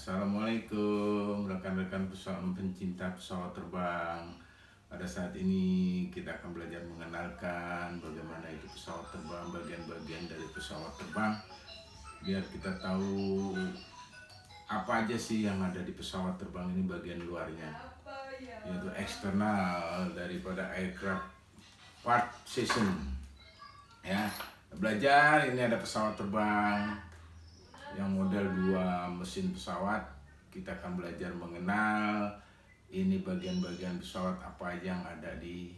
Assalamualaikum rekan-rekan pencinta pesawat terbang. Pada saat ini kita akan belajar mengenalkan bagaimana itu pesawat terbang, bagian-bagian dari pesawat terbang, biar kita tahu apa aja sih yang ada di pesawat terbang ini bagian luarnya, yaitu eksternal daripada aircraft part section. Ya, belajar ini ada pesawat terbang yang model 2 mesin pesawat. Kita akan belajar mengenal ini bagian-bagian pesawat apa aja yang ada di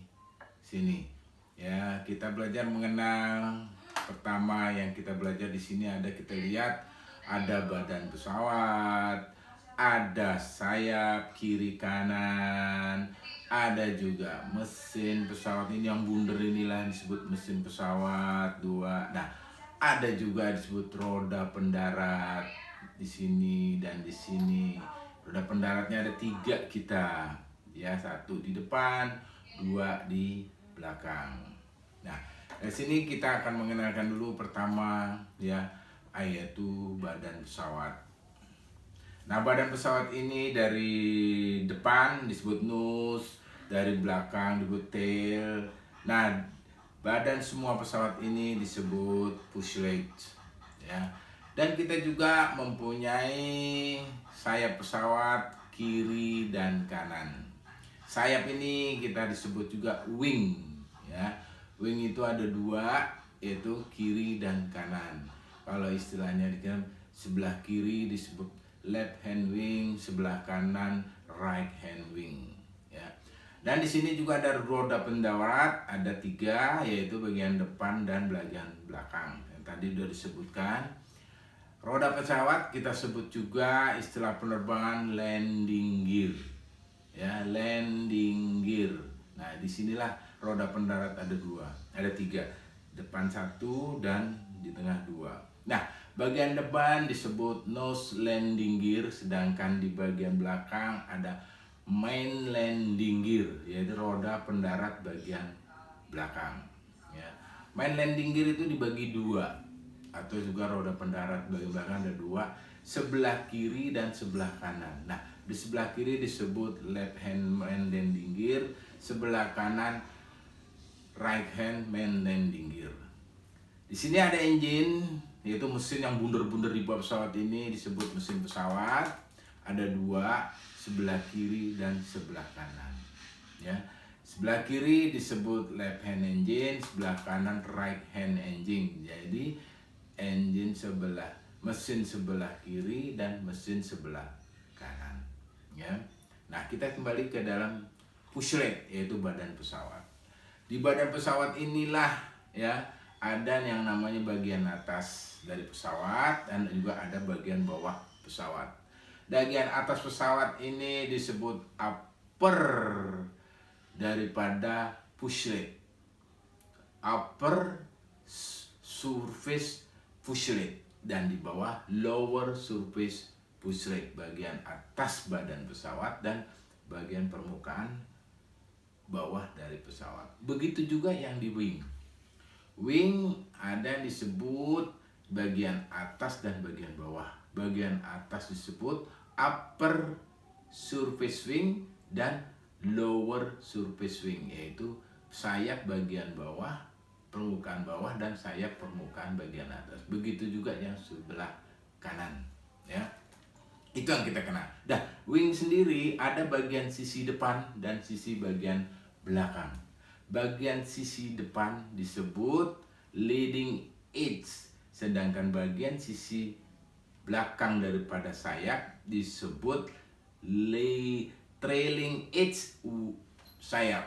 sini. Ya, kita belajar mengenal. Pertama yang kita belajar di sini kita lihat ada badan pesawat, ada sayap kiri kanan, ada juga mesin pesawat. Ini yang bundar inilah disebut mesin pesawat 2. Nah, ada juga disebut roda pendarat di sini dan di sini. Roda pendaratnya ada 3 kita, ya, 1 di depan, 2 di belakang. Nah, dari sini kita akan mengenalkan dulu pertama, ya, yaitu badan pesawat. Nah, badan pesawat ini dari depan disebut nose, dari belakang disebut tail. Nah, badan semua pesawat ini disebut fuselage, ya. Dan kita juga mempunyai sayap pesawat kiri dan kanan. Sayap ini kita disebut juga wing, ya. Wing itu ada 2, yaitu kiri dan kanan. Kalau istilahnya di sebelah kiri disebut left hand wing, sebelah kanan right hand wing. Dan di sini juga ada roda pendarat, ada 3, yaitu bagian depan dan bagian belakang. Yang tadi sudah disebutkan. Roda pesawat kita sebut juga istilah penerbangan landing gear. Ya, landing gear. Nah, disinilah roda pendarat ada 3, depan 1 dan di tengah 2. Nah, bagian depan disebut nose landing gear, sedangkan di bagian belakang ada main landing gear, yaitu roda pendarat bagian belakang. Ya. Main landing gear itu dibagi 2, atau juga roda pendarat bagian belakang ada 2, sebelah kiri dan sebelah kanan. Nah, di sebelah kiri disebut left hand main landing gear, sebelah kanan right hand main landing gear. Di sini ada engine, yaitu mesin yang bundar-bundar di bawah pesawat ini disebut mesin pesawat. Ada 2, sebelah kiri dan sebelah kanan. Ya, sebelah kiri disebut left hand engine, sebelah kanan right hand engine. Jadi mesin sebelah kiri dan mesin sebelah kanan. Ya, nah kita kembali ke dalam fuselage, yaitu badan pesawat. Di badan pesawat inilah, ya, ada yang namanya bagian atas dari pesawat dan juga ada bagian bawah pesawat. Bagian atas pesawat ini disebut upper daripada fuselage. Upper surface fuselage, dan di bawah lower surface fuselage, bagian atas badan pesawat dan bagian permukaan bawah dari pesawat. Begitu juga yang di wing. Wing ada yang disebut bagian atas dan bagian bawah. Bagian atas disebut upper surface wing dan lower surface wing, yaitu sayap bagian bawah, permukaan bawah, dan sayap permukaan bagian atas. Begitu juga yang sebelah kanan, ya. Itu yang kita kenal. Dah, wing sendiri ada bagian sisi depan dan sisi bagian belakang. Bagian sisi depan disebut leading edge, sedangkan bagian sisi belakang daripada sayap disebut trailing edge sayap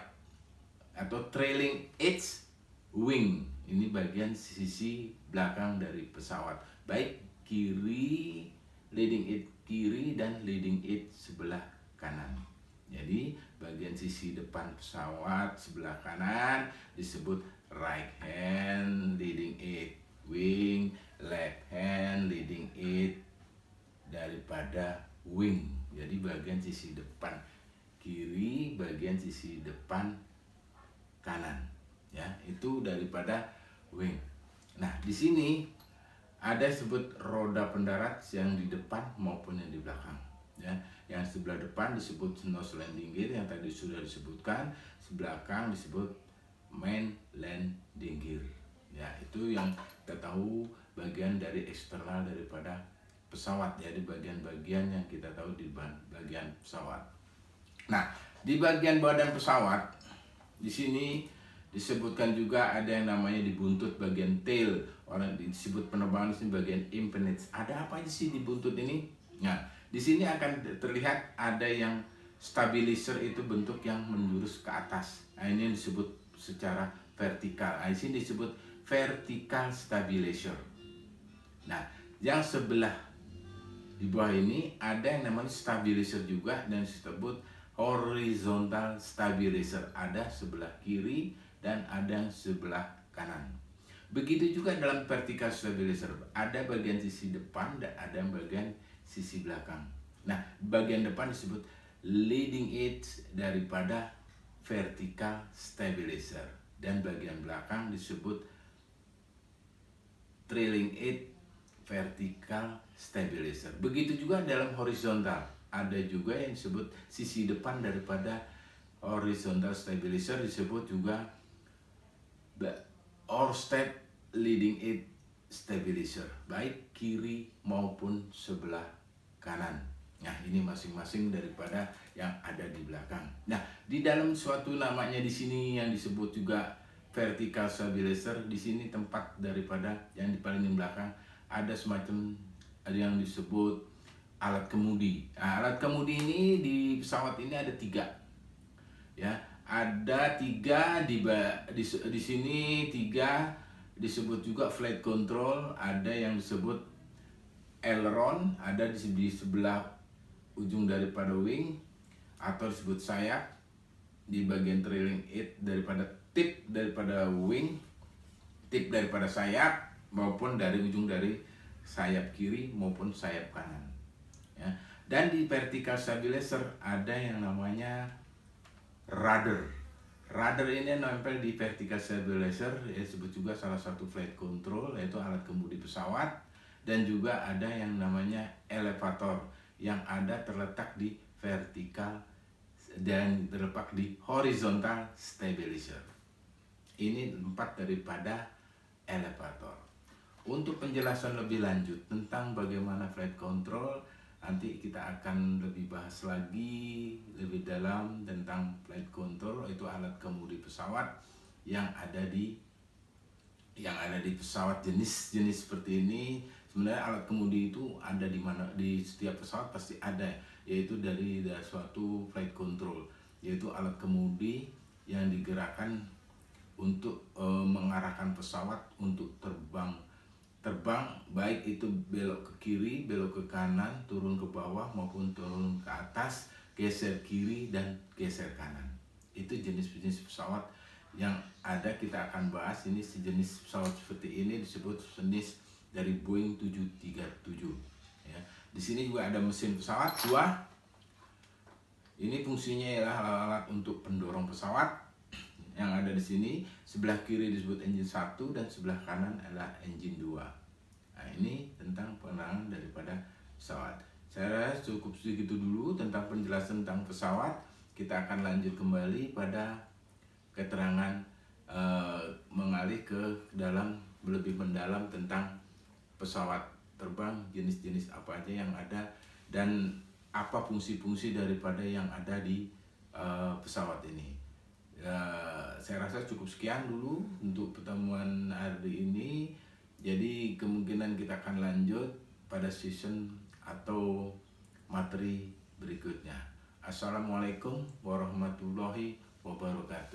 atau trailing edge wing. Ini bagian sisi belakang dari pesawat, baik kiri, leading edge kiri dan leading edge sebelah kanan. Jadi bagian sisi depan pesawat sebelah kanan disebut right hand leading edge wing, left hand leading edge daripada wing. Jadi bagian sisi depan kiri, bagian sisi depan kanan, ya, itu daripada wing. Nah, di sini ada sebut roda pendarat yang di depan maupun yang di belakang. sebelah depan disebut nose landing gear yang tadi sudah disebutkan, sebelah belakang disebut main landing gear. Ya, itu yang kita tahu bagian dari eksternal daripada pesawat, jadi bagian-bagian yang kita tahu di bagian pesawat. Nah, di bagian badan pesawat di sini disebutkan juga ada yang namanya di buntut bagian tail, orang disebut penerbangan di sini bagian empennage. Ada apa aja sih di buntut ini? Nah, di sini akan terlihat ada yang stabilizer, itu bentuk yang menjurus ke atas. Nah, ini yang disebut secara vertikal. Nah, di sini disebut vertical stabilizer. Nah, yang sebelah di bawah ini ada yang namanya stabilizer juga dan disebut horizontal stabilizer. Ada sebelah kiri dan ada yang sebelah kanan. Begitu juga dalam vertical stabilizer, ada bagian sisi depan dan ada bagian sisi belakang. Nah, bagian depan disebut leading edge daripada vertical stabilizer dan bagian belakang disebut trailing edge vertical stabilizer. Begitu juga dalam horizontal, ada juga yang disebut sisi depan daripada horizontal stabilizer disebut juga orsted leading edge stabilizer, baik kiri maupun sebelah kanan. Nah, ini masing-masing daripada yang ada di belakang. Nah, di dalam suatu namanya di sini yang disebut juga vertical stabilizer, di sini tempat daripada yang di paling belakang ada semacam yang disebut alat kemudi. Nah, alat kemudi ini di pesawat ini ada 3. Ya, ada 3 di sini 3 disebut juga flight control, ada yang disebut aileron, ada di sebelah ujung daripada wing atau disebut sayap, di bagian trailing edge daripada tip daripada wing, tip daripada sayap maupun dari ujung dari sayap kiri maupun sayap kanan. Ya. Dan di vertical stabilizer ada yang namanya rudder. Rudder ini nempel di vertical stabilizer, disebut juga salah satu flight control, yaitu alat kemudi pesawat. Dan juga ada yang namanya elevator yang ada terletak di vertical dan terletak di horizontal stabilizer. Ini 4 daripada elevator. Untuk penjelasan lebih lanjut tentang bagaimana flight control, nanti kita akan lebih bahas lagi lebih dalam tentang flight control, itu alat kemudi pesawat yang ada di pesawat jenis-jenis seperti ini. Sebenarnya alat kemudi itu ada di mana, di setiap pesawat pasti ada, yaitu dari suatu flight control, yaitu alat kemudi yang digerakkan untuk mengarahkan pesawat untuk terbang baik itu belok ke kiri, belok ke kanan, turun ke bawah maupun turun ke atas, geser kiri dan geser kanan. Itu jenis-jenis pesawat yang ada, kita akan bahas. Ini sejenis pesawat seperti ini disebut jenis dari Boeing 737. Ya. Di sini juga ada mesin pesawat 2. Ini fungsinya ialah alat untuk pendorong pesawat yang ada di sini. Sebelah kiri disebut engine 1 dan sebelah kanan adalah engine 2. Nah, ini tentang penerangan daripada pesawat. Saya rasa cukup segitu dulu tentang penjelasan tentang pesawat. Kita akan lanjut kembali pada keterangan mengalih ke dalam lebih mendalam tentang pesawat terbang, jenis-jenis apa aja yang ada dan apa fungsi-fungsi daripada yang ada di pesawat ini. Saya rasa cukup sekian dulu untuk pertemuan hari ini. Jadi kemungkinan kita akan lanjut pada season atau materi berikutnya. Assalamualaikum warahmatullahi wabarakatuh.